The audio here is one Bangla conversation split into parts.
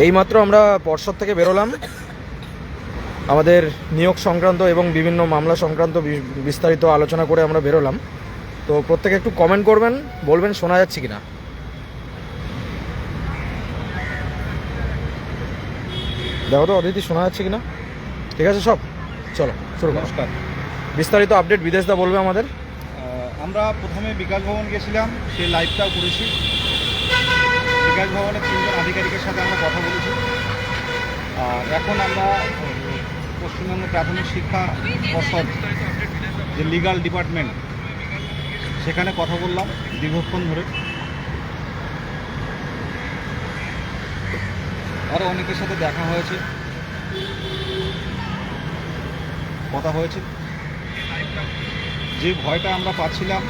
এইমাত্র আমরা পর্ষদ থেকে বেরোলাম আমাদের নিয়োগ সংক্রান্ত এবং বিভিন্ন মামলা সংক্রান্ত বিস্তারিত আলোচনা করে আমরা বেরোলাম। তো প্রত্যেকে একটু কমেন্ট করবেন, বলবেন শোনা যাচ্ছে কিনা। দেখো তো অদিতি শোনা যাচ্ছে কিনা। ঠিক আছে সব, চলো শুরু করো। নমস্কার। বিস্তারিত আপডেট বিদেশদা বলবে আমাদের। আমরা প্রথমে বিকাশ ভবন গেছিলাম, সেই লাইভটাও করেছি। বিকাশ ভবনের 3জন আধিকারিকের সাথে আমরা কথা বলেছি। আর এখন আমরা পশ্চিমবঙ্গ প্রাথমিক শিক্ষা পর্ষদ যে লিগাল ডিপার্টমেন্ট, সেখানে কথা বললাম দীর্ঘক্ষণ ধরে। আরও অনেকের সাথে দেখা হয়েছে, কথা হয়েছে। যে ভয়টা আমরা পাচ্ছিলাম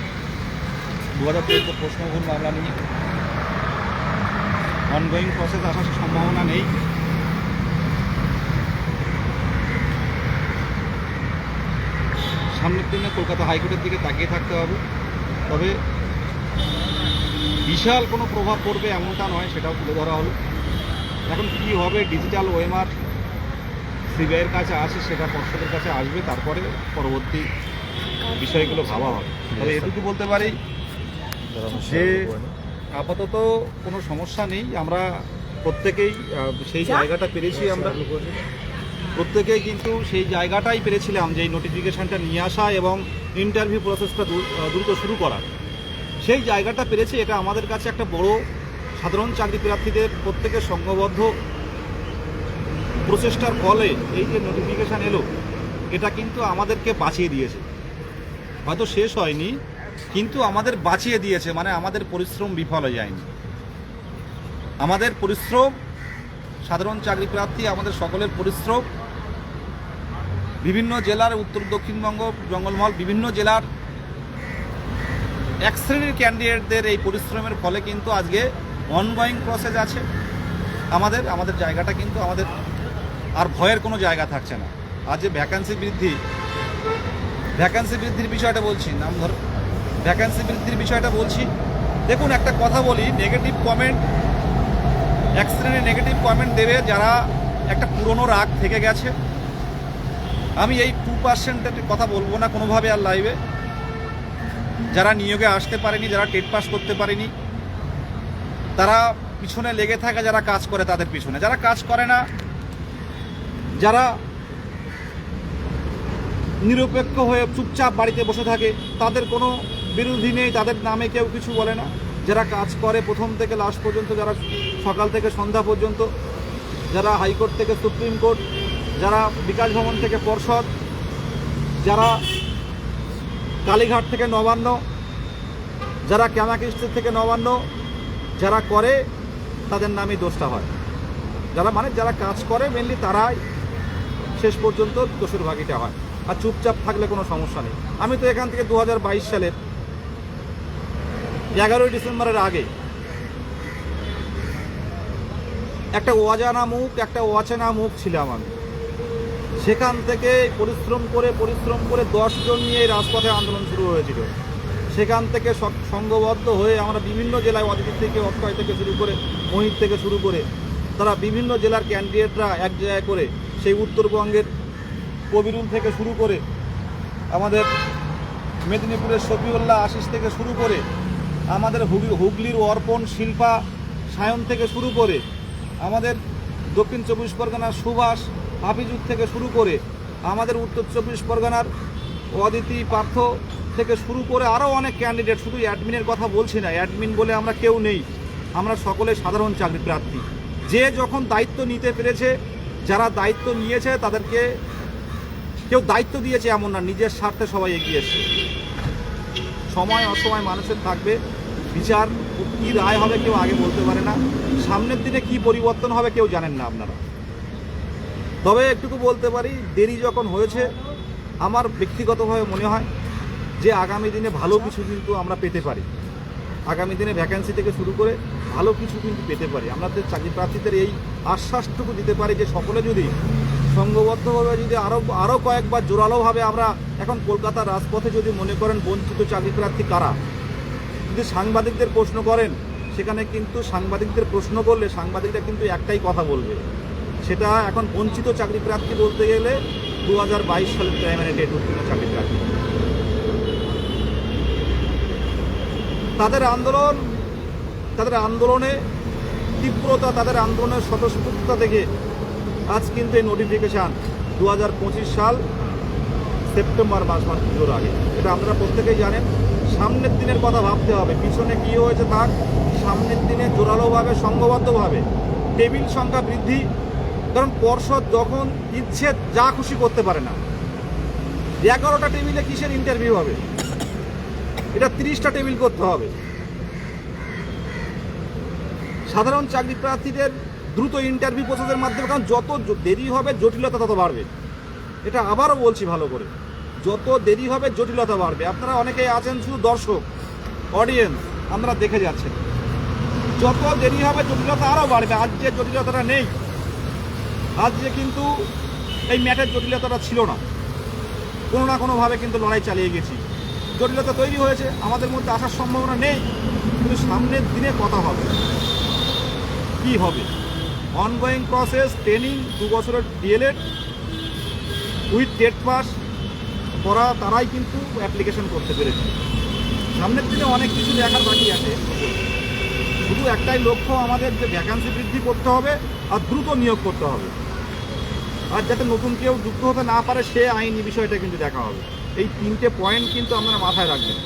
2013 প্রশ্নভুল মামলা নিয়ে, অনগোয়িং প্রসেস আসার সম্ভাবনা নেই। সামনের দিনে কলকাতা হাইকোর্টের দিকে তাকিয়ে থাকতে হবে। তবে বিশাল কোনো প্রভাব পড়বে এমনটা নয়, সেটাও তুলে ধরা হলো। এখন কী হবে, ডিজিটাল ওএমআর সিবিআইয়ের কাছে আছে, সেটা পর্ষদের কাছে আসবে, তারপরে পরবর্তী বিষয়গুলো ভাবা হবে। তবে এটুকু বলতে পারি যে আপাতত কোনো সমস্যা নেই। আমরা প্রত্যেকেই সেই জায়গাটা পেরেছি, আমরা প্রত্যেকেই কিন্তু সেই জায়গাটাই পেরেছিলাম যে এই নোটিফিকেশানটা নিয়ে আসা এবং ইন্টারভিউ প্রসেসটা দ্রুত শুরু করা। সেই জায়গাটা পেরেছি। এটা আমাদের কাছে একটা বড়, সাধারণ চাকরি প্রার্থীদের প্রত্যেকের সংঘবদ্ধ প্রচেষ্টার ফলে এই যে নোটিফিকেশান এলো, এটা কিন্তু আমাদেরকে বাঁচিয়ে দিয়েছে। হয়তো শেষ হয়নি, কিন্তু আমাদের বাঁচিয়ে দিয়েছে, মানে আমাদের পরিশ্রম বিফল হয়ে যায়নি। আমাদের পরিশ্রম, সাধারণ চাকরি প্রার্থী আমাদের সকলের পরিশ্রম, বিভিন্ন জেলার, উত্তর দক্ষিণবঙ্গ, জঙ্গলমহল, বিভিন্ন জেলার এক শ্রেণীর ক্যান্ডিডেটদের এই পরিশ্রমের ফলে কিন্তু আজকে অনগোয়িং প্রসেস আছে। আমাদের জায়গাটা কিন্তু আমাদের আর ভয়ের কোনো জায়গা থাকছে না। আজ যে ভ্যাকান্সি বৃদ্ধির বিষয়টা বলছি, ভ্যাকান্সি বৃদ্ধির বিষয়টা বলছি। দেখুন, একটা কথা বলি, নেগেটিভ কমেন্ট, এক শ্রেণীর নেগেটিভ কমেন্ট দেবে যারা একটা পুরনো রাগ থেকে গেছে। আমি এই 2%-এর কথা বলবো না কোনোভাবে আর লাইভে। যারা নিয়োগে আসতে পারেনি, যারা টেট পাস করতে পারেনি, তারা পিছনে লেগে থাকে, যারা কাজ করে তাদের পিছনে, যারা কাজ করে না, যারা নিরপেক্ষ হয়ে চুপচাপ বাড়িতে বসে থাকে, তাদের কোনো বিরোধী নেই, তাদের নামে কেউ কিছু বলে না। যারা কাজ করে প্রথম থেকে লাস্ট পর্যন্ত, যারা সকাল থেকে সন্ধ্যা পর্যন্ত, যারা হাইকোর্ট থেকে সুপ্রিম কোর্ট, যারা বিকাশ ভবন থেকে পর্ষদ, যারা কালীঘাট থেকে নবান্ন, যারা ক্যামাকিস্ট থেকে নবান্ন, যারা করে তাদের নামই দোষটা হয়। যারা কাজ করে মেনলি তারাই শেষ পর্যন্ত দোষের ভাগিটা হয়। আর চুপচাপ থাকলে কোনো সমস্যা নেই। আমি তো এখান থেকে 2022 সালের 11ই ডিসেম্বরের আগে একটা অজানা মুখ, একটা অচেনা মুখ ছিলাম আমি। সেখান থেকে পরিশ্রম করে 10 জন নিয়ে এই রাজপথে আন্দোলন শুরু হয়েছিল। সেখান থেকে সংঘবদ্ধ হয়ে আমরা বিভিন্ন জেলায়, অদিতি থেকে, অক্ষয় থেকে শুরু করে, মোহিত থেকে শুরু করে, তারা বিভিন্ন জেলার ক্যান্ডিডেটরা এক জায়গায় করে, সেই উত্তরবঙ্গের কবিরুল থেকে শুরু করে, আমাদের মেদিনীপুরের শফিউল্লাহ আশিস থেকে শুরু করে, আমাদের হুগলির অর্পণ, শিল্পা, সায়ন থেকে শুরু করে, আমাদের দক্ষিণ 24 পরগনার সুভাষ, হাফিজুর থেকে শুরু করে, আমাদের উত্তর 24 পরগনার অদিতি, পার্থ থেকে শুরু করে আরও অনেক ক্যান্ডিডেট। শুধু অ্যাডমিনের কথা বলছি না, অ্যাডমিন বলে আমরা কেউ নেই, আমরা সকলে সাধারণ চাকরি প্রার্থী। যে যখন দায়িত্ব নিতে পেরেছে, যারা দায়িত্ব নিয়েছে তাদেরকে কেউ দায়িত্ব দিয়েছে এমন না, নিজের স্বার্থে সবাই এগিয়ে এসছে। সময় অসময় মানুষের থাকবে, বিচার কী রায় হবে কেউ আগে বলতে পারে না, সামনের দিনে কি পরিবর্তন হবে কেউ জানেন না আপনারা। তবে একটুকু বলতে পারি, দেরি যখন হয়েছে, আমার ব্যক্তিগতভাবে মনে হয় যে আগামী দিনে ভালো কিছু কিন্তু আমরা পেতে পারি। আগামী দিনে ভ্যাকেন্সি থেকে শুরু করে ভালো কিছু কিন্তু পেতে পারি। আমাদের চাকরি প্রার্থীদের এই আশ্বাসটুকু দিতে পারি যে সকলে যদি সংঘবদ্ধভাবে, যদি আরও কয়েকবার জোরালোভাবে আমরা এখন কলকাতার রাজপথে যদি মনে করেন বঞ্চিত চাকরি প্রার্থী কারা, যদি সাংবাদিকদের প্রশ্ন করেন, সেখানে কিন্তু সাংবাদিকদের প্রশ্ন করলে সাংবাদিকরা কিন্তু একটাই কথা বলবে, সেটা এখন বঞ্চিত চাকরি প্রার্থী বলতে গেলে 2022 সালের প্রাইমারি ডেট উত্তীর্ণ চাকরি প্রার্থী। তাদের আন্দোলনে তীব্রতা, তাদের আন্দোলনের স্বতঃস্ফূর্ততা থেকে আজ কিন্তু এই নোটিফিকেশান 2025 সাল সেপ্টেম্বর মাস পুজোর আগে। এটা আপনারা প্রত্যেকেই জানেন। সামনের দিনের কথা ভাবতে হবে, পিছনে কী হয়েছে থাক, সামনের দিনে জোরালোভাবে সংঘবদ্ধভাবে টেবিল সংখ্যা বৃদ্ধি। কারণ পর্ষদ যখন ইচ্ছে যা খুশি করতে পারে না। 11টা টেবিলে কিসের ইন্টারভিউ হবে? এটা 30টা টেবিল করতে হবে। সাধারণ চাকরি প্রার্থীদের দ্রুত ইন্টারভিউ প্রসেসের মাধ্যমে, কারণ যত দেরি হবে জটিলতা তত বাড়বে। এটা আবারও বলছি ভালো করে, যত দেরি হবে জটিলতা বাড়বে। আপনারা অনেকেই আছেন শুধু দর্শক, অডিয়েন্স, আপনারা দেখে যাচ্ছেন। যত দেরি হবে জটিলতা আরও বাড়বে। আজ যে জটিলতাটা নেই, আজ যে কিন্তু এই ম্যাটের জটিলতাটা ছিল না, কোনো না কোনোভাবে কিন্তু লড়াই চালিয়ে গেছি। জটিলতা তৈরি হয়েছে, আমাদের মধ্যে আসার সম্ভাবনা নেই, কিন্তু সামনের দিনে কথা হবে। কি হবে? অনগোয়িং প্রসেস, ট্রেনিং, 2 বছরের ডিএলএড উইথ টেট পাস করা, তারাই কিন্তু অ্যাপ্লিকেশন করতে পেরেছে। সামনের দিনে অনেক কিছু দেখার বাকি আছে। শুধু একটাই লক্ষ্য আমাদের, যে ভ্যাকান্সি বৃদ্ধি করতে হবে আর দ্রুত নিয়োগ করতে হবে। আর যাতে নতুন কেউ যুক্ত হতে না পারে সে আইনি বিষয়টা কিন্তু দেখা হবে। এই 3টে পয়েন্ট কিন্তু আপনারা মাথায় রাখবেন।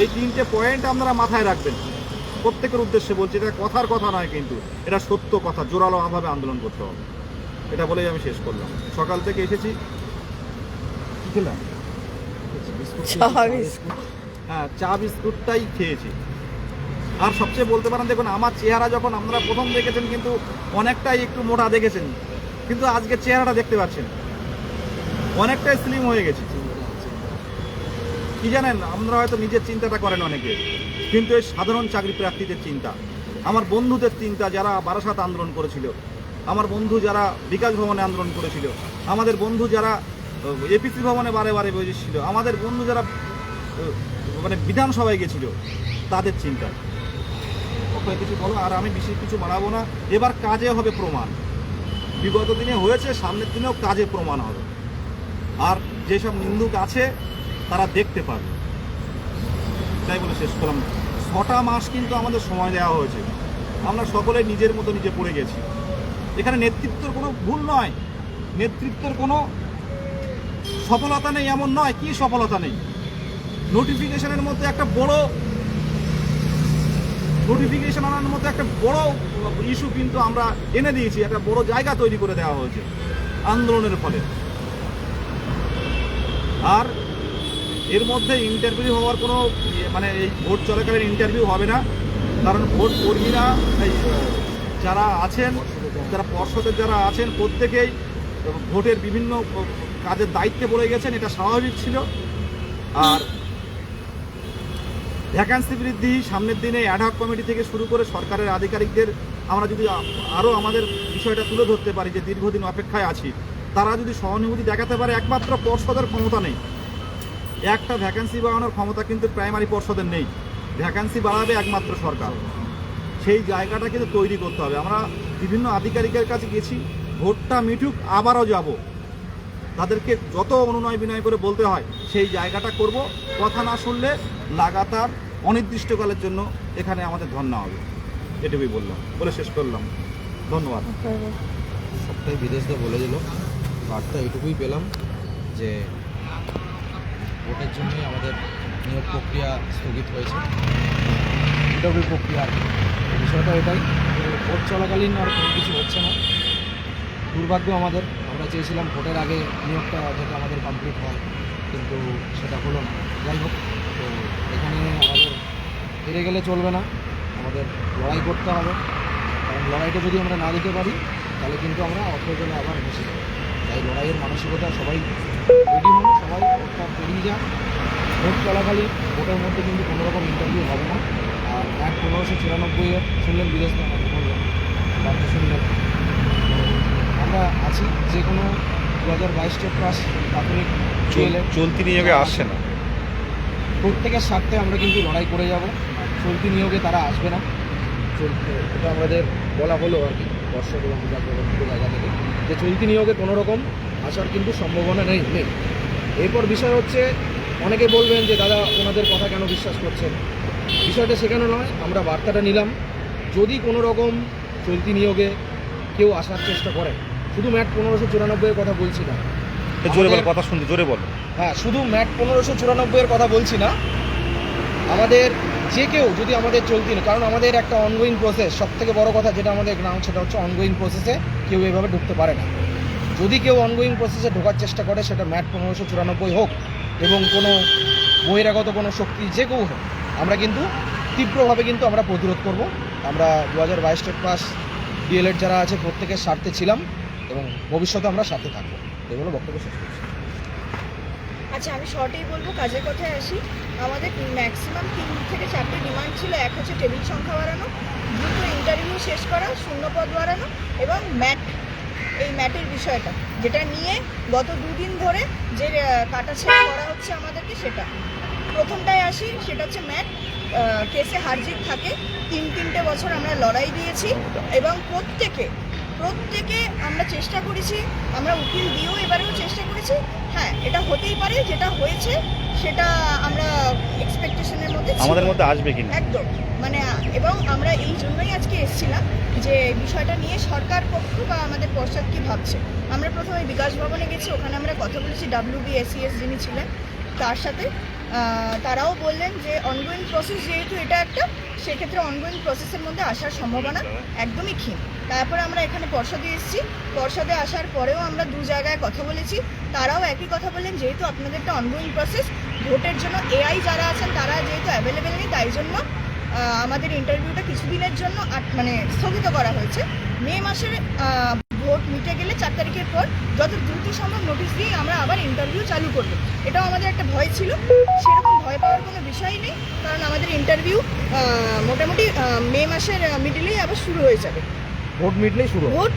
এই 3টে পয়েন্ট আপনারা মাথায় রাখবেন। প্রত্যেকের উদ্দেশ্যে বলছি, এটা কথার কথা নয়, কিন্তু এটা সত্য কথা। জোরালোভাবে আন্দোলন করতে হবে, এটা বলেই আমি শেষ করলাম। সকাল থেকে এসেছি, কি খেলাম? হ্যাঁ, চা বিস্কুটটাই খেয়েছি। আর সবচেয়ে বলতে পারেন, দেখুন আমার চেহারা যখন আপনারা প্রথম দেখেছেন কিন্তু অনেকটাই একটু মোটা দেখেছেন, কিন্তু আজকে চেহারাটা দেখতে পাচ্ছেন অনেকটাই স্লিম হয়ে গেছে। কি জানেন, আমরা হয়তো নিজের চিন্তাটা করেন অনেকে, কিন্তু এই সাধারণ চাকরি প্রার্থীদের চিন্তা, আমার বন্ধুদের চিন্তা যারা বারাসাত আন্দোলন করেছিল, আমার বন্ধু যারা বিকাশ ভবনে আন্দোলন করেছিল, আমাদের বন্ধু যারা এপিসি ভবনে বারে বারে বসেছিল, আমাদের বন্ধু যারা মানে বিধানসভায় গেছিল, তাদের চিন্তা। কিছু বলো, আর আমি বিশেষ কিছু বাড়াবো না। এবার কাজে হবে প্রমাণ। বিগত দিনে হয়েছে, সামনের দিনেও কাজে প্রমাণ হবে। আর যেসব নিন্দুক আছে তারা দেখতে পাবে। তাই বলে শেষ করলাম। 6টা মাস কিন্তু আমাদের সময় দেওয়া হয়েছে, আমরা সকলে নিজের মতো নিজে পড়ে গেছি। এখানে নেতৃত্বের কোনো ভুল নয়, নেতৃত্বের কোনো সফলতা নেই এমন নয়। কি সফলতা নেই? নোটিফিকেশনের মধ্যে একটা বড় নোটিফিকেশন আনার মধ্যে একটা বড় ইস্যু কিন্তু আমরা এনে দিয়েছি, একটা বড় জায়গা তৈরি করে দেওয়া হয়েছে আন্দোলনের ফলে। আর এর মধ্যে ইন্টারভিউ হওয়ার কোনো মানে এই ভোট চলাকালীন ইন্টারভিউ হবে না, কারণ ভোট কর্মীরা যারা আছেন, যারা পর্ষদের যারা আছেন, প্রত্যেকেই ভোটের বিভিন্ন কাজের দায়িত্বে পড়ে গেছেন, এটা স্বাভাবিক ছিল। আর ভ্যাকান্সি বৃদ্ধি, সামনের দিনে অ্যাডহক কমিটি থেকে শুরু করে সরকারের আধিকারিকদের আমরা যদি আরও আমাদের বিষয়টা তুলে ধরতে পারি যে দীর্ঘদিন অপেক্ষায় আছি, তারা যদি সহানুভূতি দেখাতে পারে। একমাত্র পর্ষদের ক্ষমতা নেই, একটা ভ্যাকান্সি বাড়ানোর ক্ষমতা কিন্তু প্রাইমারি পর্ষদের নেই। ভ্যাকান্সি বাড়াবে একমাত্র সরকার। সেই জায়গাটা কিন্তু তৈরি করতে হবে। আমরা বিভিন্ন আধিকারিকের কাছে গেছি, ভোটটা মিটুক আবারও যাব, তাদেরকে যত অনুনয় বিনয় করে বলতে হয় সেই জায়গাটা করব। কথা না শুনলে লাগাতার অনির্দিষ্টকালের জন্য এখানে আমাদের ধর্ণা হবে। এটুকুই বললাম, বলে শেষ করলাম। ধন্যবাদ। সবটাই বিদেশদা বলে দিল। বার্তা এটুকুই পেলাম যে ভোটের জন্যই আমাদের নিয়োগ প্রক্রিয়া স্থগিত হয়েছে, ইন্টারভিউ প্রক্রিয়া। বিষয়টা এটাই যে ভোট চলাকালীন আর কোনো কিছু হচ্ছে না। দুর্ভাগ্য আমাদের, আমরা চেয়েছিলাম ভোটের আগে নিয়োগটা যাতে আমাদের কমপ্লিট হয়, কিন্তু সেটা হলো না। যাই হোক, তো এখানে আমাদের হেরে গেলে চলবে না, আমাদের লড়াই করতে হবে। কারণ লড়াইটা যদি আমরা না দিতে পারি তাহলে কিন্তু আমরা অপ্রয়োজনে আবার বসে যাবো। তাই লড়াইয়ের মানসিকতা সবাই রেডি হন, সবাই ভোটটা পেরিয়ে যান। ভোট চলাকালীন ভোটের মধ্যে কিন্তু কোনো রকম ইন্টারভিউ হবে না। আর 1594 শুনলেন বিদেশ আমাকে বললেন, বার্তা শুনলেন। আমরা আছি, যে কোনো 2022 টেট পাস প্রাথমিক চলতি নিয়োগে আসছে না, প্রত্যেকের স্বার্থে আমরা কিন্তু লড়াই করে যাব। চলতি নিয়োগে তারা আসবে না। এটা আমাদের বলা হলো আর কি দর্শক এবং বিভাগ দুটো জায়গা থেকে, যে চলতি নিয়োগে কোনো রকম আসার কিন্তু সম্ভাবনা নেই। এরপর বিষয় হচ্ছে, অনেকে বলবেন যে দাদা ওনাদের কথা কেন বিশ্বাস করছেন। বিষয়টা সেখানে নয়, আমরা বার্তাটা নিলাম, যদি কোনো রকম চলতি নিয়োগে কেউ আসার চেষ্টা করে, শুধু ম্যাট 1594 কথা বলছি না, জোরে বল, কথা শুনতে জোরে বল। হ্যাঁ, শুধু ম্যাট 1594 কথা বলছি না, আমাদের যে কেউ যদি আমাদের চলতি না, কারণ আমাদের একটা অনগোয়িং প্রসেস, সব থেকে বড় কথা যেটা আমাদের গ্রাউন্ড, সেটা হচ্ছে অনগোয়িং প্রসেসে কেউ এভাবে ঢুকতে পারে না। যদি কেউ অনগোয়িং প্রসেসে ঢোকার চেষ্টা করে, সেটা ম্যাট 1594 হোক এবং কোনো বহিরাগত কোনো শক্তি যে কেউ হোক, আমরা কিন্তু তীব্রভাবে কিন্তু আমরা প্রতিরোধ করব। আমরা 2022 স্টেট পাস ডিএলএড যারা আছে প্রত্যেকের স্বার্থে ছিলাম এবং ভবিষ্যতে আমরা সাথে থাকবো। এগুলো বক্তব্য শেষ করছি। আচ্ছা, আমি শর্টেই বলবো, কাজের কথায় আসি। আমাদের ম্যাক্সিমাম 3 থেকে 4টে ডিমান্ড ছিল। এক হচ্ছে টেবিল সংখ্যা বাড়ানো, দ্রুত ইন্টারভিউ শেষ করা, শূন্যপদ বাড়ানো এবং এই ম্যাটের বিষয়টা, যেটা নিয়ে গত 2 দিন ধরে যে কাটাছেড়া করা হচ্ছে আমাদেরকে, সেটা প্রথমটায় আসি। সেটা হচ্ছে ম্যাট কেসে হারজিত থাকে। 3 বছর আমরা লড়াই দিয়েছি এবং প্রত্যেকে আমরা চেষ্টা করেছি, আমরা উকিল দিয়েও এবারেও চেষ্টা করেছি। হ্যাঁ, এটা হতেই পারে, যেটা হয়েছে সেটা আমরা এক্সপেকটেশনের মধ্যে ছিল। আমাদের মধ্যে আসবে কিনা একদম, মানে এবং আমরা এই জন্যই আজকে এসেছিলাম যে বিষয়টা নিয়ে সরকার পক্ষ বা আমাদের পর্ষদ কি ভাবছে। আমরা প্রথমে বিকাশ ভবনে গেছি, ওখানে আমরা কথা বলেছি WBSES যিনি ছিলেন তার সাথে। তারাও বললেন যে অনগোয়িং প্রসেস যেহেতু এটা একটা, সেক্ষেত্রে অনগোয়িং প্রসেসের মধ্যে আসার সম্ভাবনা একদমই ক্ষীণ। তারপরে আমরা এখানে পর্ষদে এসেছি, পর্ষদে আসার পরেও আমরা 2 জায়গায় কথা বলেছি। তারাও একই কথা বললেন, যেহেতু আপনাদেরটা অনগোয়িং প্রসেস, ভোটের জন্য এআই যারা আছেন তারা যেহেতু অ্যাভেলেবেল নেই, তাই জন্য আমাদের ইন্টারভিউটা কিছুদিনের জন্য স্থগিত করা হয়েছে। মে মাসের ভোট মিটে গেলে 4 তারিখের পর যত দ্রুত সম্ভব নোটিশ দিয়ে আমরা আবার ইন্টারভিউ চালু করব। এটাও আমাদের একটা ভয় ছিল, সেরকম ভয় পাওয়ার কোনো বিষয় নেই, কারণ আমাদের ইন্টারভিউ মোটামুটি মে মাসের মিডলেই আবার শুরু হয়ে যাবে। ভোট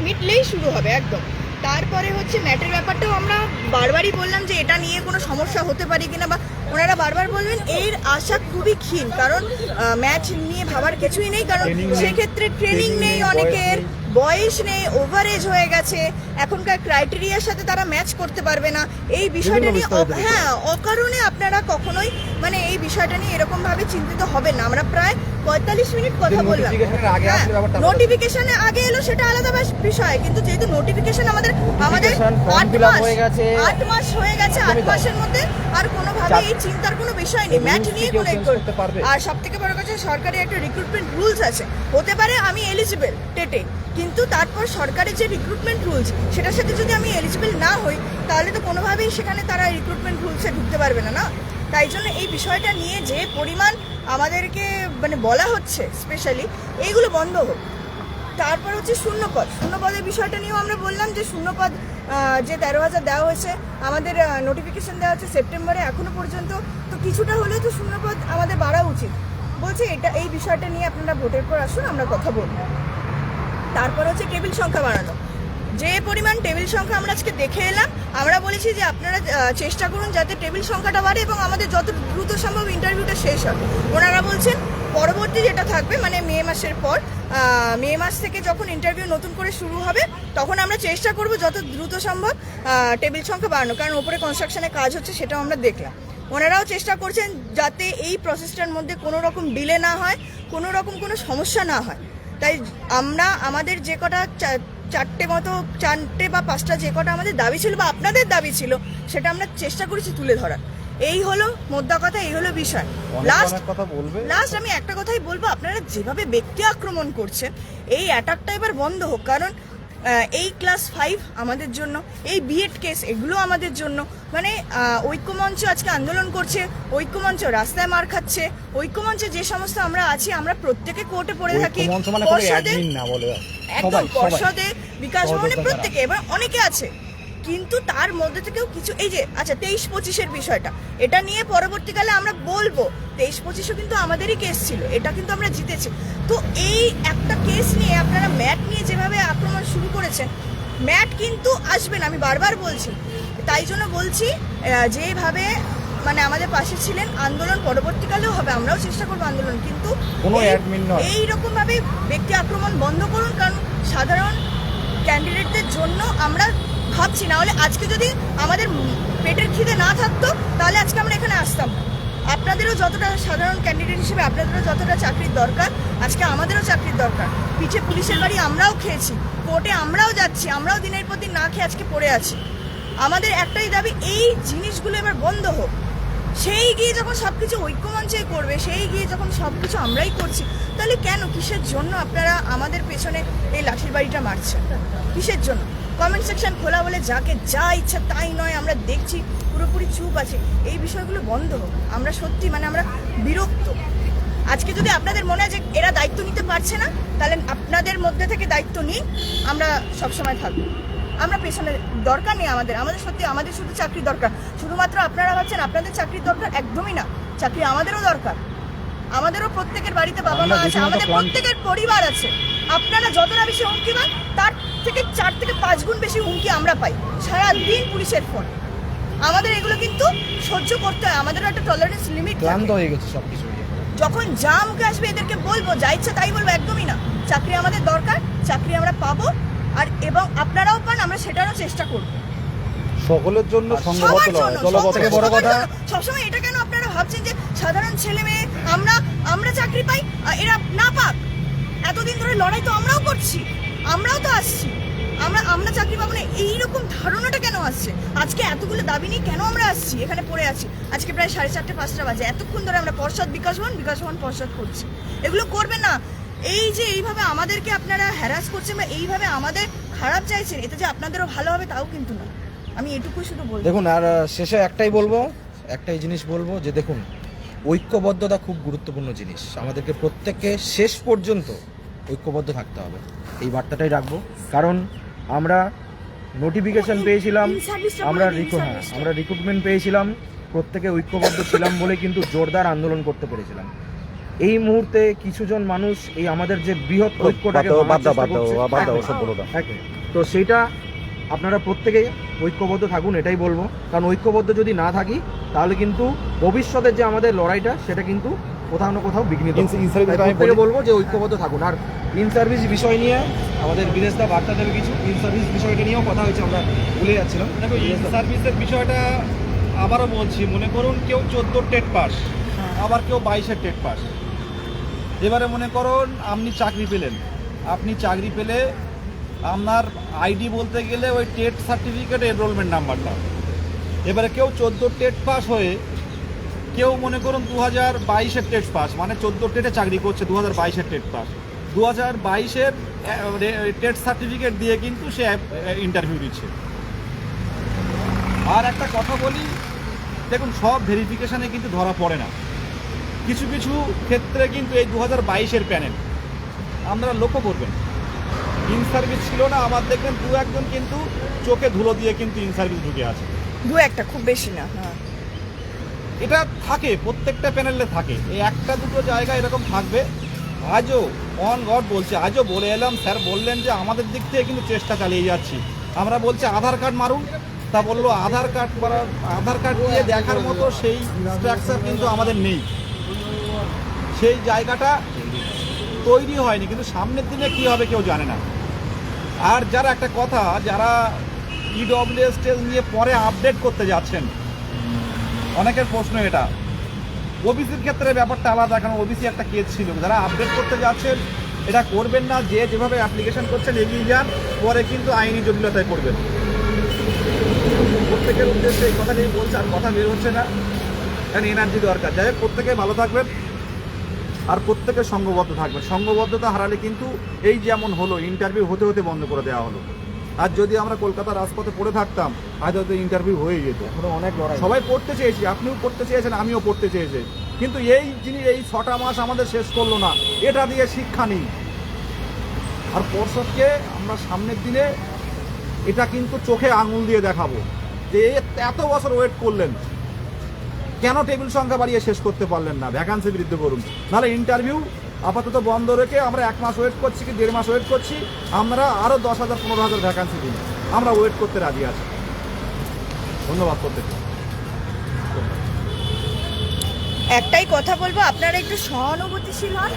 মিটলেই শুরু হবে একদম। তারপরে হচ্ছে ম্যাটের ব্যাপারটাও আমরা বারবারই বললাম যে এটা নিয়ে কোনো সমস্যা হতে পারে কিনা, বা ওনারা বারবার বলবেন এর আশা খুবই ক্ষীণ, কারণ ম্যাচ নিয়ে ভাবার কিছুই নেই, কারণ সেক্ষেত্রে ট্রেনিং নেই, অনেকের বয়স নেই, ওভারেজ হয়ে গেছে, এখনকার ক্রাইটেরিয়ার সাথে তারা ম্যাচ করতে পারবে না। এই বিষয়টা নিয়ে অকারণে আপনারা কখনোই মানে এই বিষয়টা নিয়ে এরকমভাবে চিন্তিত হবেন না। আমরা প্রায় 45 মিনিট কথা বললাম। নোটিফিকেশনে আগে এলো সেটা আলাদা বিষয়, কিন্তু যেহেতু নোটিফিকেশন আমাদের 8 মাস হয়ে গেছে, 8 মাসের মধ্যে আর কোনোভাবে এই চিন্তার কোনো বিষয় নেই। ম্যাচ নিয়ে কোনো আর সব থেকে বড় কথা, সরকারি একটা রিক্রুটমেন্ট রুলস আছে। হতে পারে আমি এলিজিবল টেটে, কিন্তু তারপর সরকারি যে রিক্রুটমেন্ট রুলস, সেটার সাথে যদি আমি এলিজিবল না হই, তাহলে তো কোনোভাবেই সেখানে তারা রিক্রুটমেন্ট রুলসে ঢুকতে পারবে না। তাই জন্য এই বিষয়টা নিয়ে যে পরিমাণ আমাদেরকে মানে বলা হচ্ছে, স্পেশালি এইগুলো বন্ধ হোক। তারপর হচ্ছে শূন্যপদের বিষয়টা নিয়েও আমরা বললাম যে শূন্যপদ যে 13,000 দেওয়া হয়েছে, আমাদের নোটিফিকেশন দেওয়া হচ্ছে সেপ্টেম্বরে, এখনো পর্যন্ত তো কিছুটা হলেও তো শূন্যপদ আমাদের বাড়া উচিত। বলছে এই বিষয়টা নিয়ে আপনারা ভোটের পর আসুন, আমরা কথা বলবো। তারপর হচ্ছে টেবিল সংখ্যা বাড়ানো, যে পরিমাণ টেবিল সংখ্যা আমরা আজকে দেখে এলাম, আমরা বলেছি যে আপনারা চেষ্টা করুন যাতে টেবিল সংখ্যাটা বাড়ে এবং আমাদের যত দ্রুত সম্ভব ইন্টারভিউটা শেষ হয়। ওনারা বলছেন পরবর্তী যেটা থাকবে মানে মে মাসের পর, মে মাস থেকে যখন ইন্টারভিউ নতুন করে শুরু হবে, তখন আমরা চেষ্টা করব যত দ্রুত সম্ভব টেবিল সংখ্যা বাড়ানো, কারণ ওপরে কনস্ট্রাকশনের কাজ হচ্ছে, সেটাও আমরা দেখলাম। ওনারাও চেষ্টা করছেন যাতে এই প্রসেসটার মধ্যে কোনো রকম ডিলে না হয়, কোনো রকম কোনো সমস্যা না হয়। তাই আমরা আমাদের যে কটা 4টে বা 5টা যে কটা আমাদের দাবি ছিল বা আপনাদের দাবি ছিল, সেটা আমরা চেষ্টা করেছি তুলে ধরার। এই হলো মোদ্দা কথা, এই হলো বিষয়। লাস্ট আমি একটা কথাই বলবো, আপনারা যেভাবে ব্যক্তি আক্রমণ করছেন, এই অ্যাটাকটা এবার বন্ধ হোক, কারণ এই ক্লাস 5 আমাদের জন্য, এই বিএড কেস এগুলো আমাদের জন্য। মানে ঐক্যমঞ্চ আজকে আন্দোলন করছে, ঐক্যমঞ্চ রাস্তায় মার খাচ্ছে, ঐক্যমঞ্চে যে সমস্ত আমরা আছি, আমরা প্রত্যেকে কোর্টে পড়ে থাকি, পর্ষদে, বিকাশ ভবনে, প্রত্যেকে, এবার অনেকে আছে, কিন্তু তার মধ্যে থেকেও কিছু এই যে 23-25-এর বিষয়টা, এটা নিয়ে পরবর্তীকালে আমরা বলবো 23-25ও কিন্তু আমাদেরই কেস ছিল, এটা কিন্তু আমরা জিতেছি। তো এই একটা কেস নিয়ে আপনারা ম্যাট নিয়ে যেভাবে আক্রমণ শুরু করেছেন, ম্যাট কিন্তু আসবে না, আমি বারবার বলছি। তাই জন্য বলছি যেভাবে মানে আমাদের পাশে ছিলেন, আন্দোলন পরবর্তীকালেও হবে, আমরাও চেষ্টা করবো আন্দোলন, কিন্তু কোনো admin নয়। এইরকম ভাবে ব্যক্তি আক্রমণ বন্ধ করুন, কারণ সাধারণ ক্যান্ডিডেটদের জন্য আমরা ভাবছি, না হলে আজকে যদি আমাদের পেটের খিদে না থাকতো তাহলে আজকে আমরা এখানে আসতাম না। আপনাদেরও যতটা সাধারণ ক্যান্ডিডেট হিসেবে আপনাদেরও যতটা চাকরির দরকার, আজকে আমাদেরও চাকরির দরকার। পিছে পুলিশের বাড়ি আমরাও খেয়েছি, কোর্টে আমরাও যাচ্ছি, আমরাও দিনের পর দিন না খেয়ে আজকে পড়ে আছি। আমাদের একটাই দাবি, এই জিনিসগুলো এবার বন্ধ হোক। সেই গিয়ে যখন সবকিছু ঐক্যমঞ্চে করবে, সেই গিয়ে যখন সবকিছু আমরাই করছি, তাহলে কেন, কিসের জন্য আপনারা আমাদের পেছনে এই লাঠির বাড়িটা মারছেন? কিসের জন্য? কমেন্ট সেকশন খোলা বলে যাকে যা ইচ্ছা তাই নয়, আমরা দেখছি পুরোপুরি চুপ আছে। এই বিষয়গুলো বন্ধ হোক। আমরা সত্যি মানে আমরা বিরক্ত। আজকে যদি আপনাদের মনে হয় যে এরা দায়িত্ব নিতে পারছে না, তাহলে আপনাদের মধ্যে থেকে দায়িত্ব নিন, আমরা সবসময় থাকবো। আমরা পেছনে দরকার নেই আমাদের, সত্যি আমাদের শুধু চাকরি দরকার। শুধুমাত্র আপনারা ভাবছেন আপনাদের চাকরির দরকার, একদমই না। চাকরি আমাদেরও দরকার, আমাদেরও প্রত্যেকের বাড়িতে বাবা মা আছে, আমাদের প্রত্যেকের পরিবার আছে। আপনারা যতটা বেশি হুমকি পান, তার থেকে 4 থেকে 5 গুণ বেশি হুমকি আমরা পাই সারাদিন পুলিশের ফোন। আমাদের এগুলো কিন্তু সহ্য করতে হয়, আমাদেরও একটা টলারেন্স লিমিট। ক্লান্ত হয়ে গেছে সবকিছু। যখন জামকে আসবে এদেরকে বলবো, যা ইচ্ছা তাই বলবো, একদমই না। চাকরি আমাদের দরকার, চাকরি আমরা পাবো, আর এবং আপনারাও পান, আমরা সেটারও চেষ্টা করবো। সকলের জন্য সবার জন্য, থেকে বড় কথা, সবসময় এটা কেন আপনারা ভাবছেন যে সাধারণ ছেলে মেয়ে আমরা চাকরি পাই, এরা না পাক? এতদিন ধরে লড়াই তো আমরাও করছি, আমরাও তো আসছি, আমরা চাকরি পাবো না, এইরকম ধারণাটা কেন আসছে? আজকে এতগুলো দাবি নিয়ে কেন আমরা আসছি, এখানে পড়ে আছি? আজকে প্রায় 4:30 5টা বাজে, এতক্ষণ ধরে আমরা পর্ষদ বিকাশ ভবন পর্ষদ করছি। এগুলো করবেন না। এই যে এইভাবে আমাদেরকে আপনারা হ্যারাস করছেন বা এইভাবে আমাদের খারাপ চাইছেন, এতে যে আপনাদেরও ভালো হবে তাও কিন্তু না। আমি এটুকুই শুধু বলবো। দেখুন, আর শেষে একটাই জিনিস বলবো যে দেখুন, ঐক্যবদ্ধতা খুব গুরুত্বপূর্ণ জিনিস। আমাদেরকে প্রত্যেককে শেষ পর্যন্ত ঐক্যবদ্ধ থাকতে হবে, এই বার্তাটাই রাখবো। কারণ আমরা নোটিফিকেশন পেয়েছিলাম, আমরা রিক্রুটমেন্ট পেয়েছিলাম, প্রত্যেকে ঐক্যবদ্ধ ছিলাম বলে কিন্তু জোরদার আন্দোলন করতে পেরেছিলাম। এই মুহূর্তে কিছুজন মানুষ এই আমাদের যে বৃহৎ ঐক্যটাকে তো সেইটা আপনারা প্রত্যেকেই ঐক্যবদ্ধ থাকুন, এটাই বলবো। কারণ ঐক্যবদ্ধ যদি না থাকি তাহলে কিন্তু ভবিষ্যতের যে আমাদের লড়াইটা সেটা কিন্তু কোথাও না কোথাও বিঘ্নিত। প্রত্যেকে বলবো যে ঐক্যবদ্ধ থাকুন। আর ইন সার্ভিস বিষয় নিয়ে আমাদের বিদেশদা বার্তা দেবে কিছু। ইন সার্ভিস বিষয়টা নিয়েও কথা হয়েছে, আমরা ভুলে যাচ্ছিলাম। দেখো, ইন সার্ভিসের বিষয়টা আবারও বলছি, মনে করুন কেউ 14 টেট পাস, আবার কেউ 22 টেট পাস। এবারে মনে করুন আপনি চাকরি পেলে আপনার আইডি বলতে গেলে ওই টেট সার্টিফিকেট এনরোলমেন্ট নাম্বারটা। এবারে কেউ 14 টেট পাস হয়ে, কেউ মনে করুন 2022 টেট পাস, মানে 14 টেটে চাকরি করছে, 2022 টেট পাস, 2022 টেট সার্টিফিকেট দিয়ে কিন্তু সে ইন্টারভিউ দিচ্ছে। আর একটা কথা বলি, দেখুন সব ভেরিফিকেশানে কিন্তু ধরা পড়ে না, কিছু কিছু ক্ষেত্রে কিন্তু এই 2022 প্যানেল আপনারা লক্ষ্য করবেন, ইন সার্ভিস ছিল না, আমার দেখবেন 2-1 কিন্তু চোখে ধুলো দিয়ে কিন্তু ইন সার্ভিস ঢুকে আছে, 2-1, খুব বেশি না। হ্যাঁ, এটা থাকে, প্রত্যেকটা প্যানেলে থাকে, এই 1-2 জায়গা এরকম থাকবে। আজও অন গড বলছে, আজও বলে এলাম, স্যার বললেন যে আমাদের দিক থেকে কিন্তু চেষ্টা চালিয়ে যাচ্ছি। আমরা বলছি আধার কার্ড মারুন, তা বললো আধার কার্ড দিয়ে দেখার মতো সেই স্ট্রাকচার কিন্তু আমাদের নেই, সেই জায়গাটা তৈরি হয়নি, কিন্তু সামনের দিনে কি হবে কেউ জানে না। আর যারা একটা কথা, যারা ইডব্লিউএস টেস্ট নিয়ে পরে আপডেট করতে যাচ্ছেন, অনেকের প্রশ্ন এটা, ওবিসির ক্ষেত্রে ব্যাপারটা আলাদা, কারণ ওবিসি একটা কেস ছিল। যারা আপডেট করতে যাচ্ছেন এটা করবেন না, যে যেভাবে অ্যাপ্লিকেশন করছেন এগিয়ে যান, পরে কিন্তু আইনি জটিলতায় পড়বেন। প্রত্যেকের উদ্দেশ্যে এই কথাটাই বলছে, আর কথা বের হচ্ছে না, কারণ এনার্জি দরকার। যাই হোক, প্রত্যেকে ভালো থাকবেন আর প্রত্যেকে সঙ্গবদ্ধ থাকবেন। সঙ্গবদ্ধতা হারালে কিন্তু এই যেমন হলো, ইন্টারভিউ হতে হতে বন্ধ করে দেওয়া হলো। আর যদি আমরা কলকাতার রাজপথে পড়ে থাকতাম, আজ হয়তো ইন্টারভিউ হয়ে যেত। এখনো অনেক লড়াই, সবাই পড়তে চেয়েছি, আপনিও পড়তে চেয়েছেন, আমিও পড়তে চেয়েছি, কিন্তু এই জিনিস এই 6টা মাস আমাদের শেষ করলো না, এটা দিয়ে শিক্ষা নেই। আর পর্ষদকে আমরা সামনের দিনে এটা কিন্তু চোখে আঙুল দিয়ে দেখাবো যে এত বছর ওয়েট করলেন, কেন টেবিল সংখ্যা বাড়িয়ে শেষ করতে পারলেন না, ভ্যাকান্সি বৃদ্ধি করুন। নাহলে ইন্টারভিউ আপাতত বন্ধ রেখে আমরা 1 মাস ওয়েট করছি কি 1.5 মাস ওয়েট করছি, আমরা আরও 10,000 15,000 ভ্যাকান্সি দিন, আমরা ওয়েট করতে রাজি আছি। ধন্যবাদ প্রত্যেককে। একটাই কথা বলবো, আপনারা একটু সহানুভূতিশীল হন,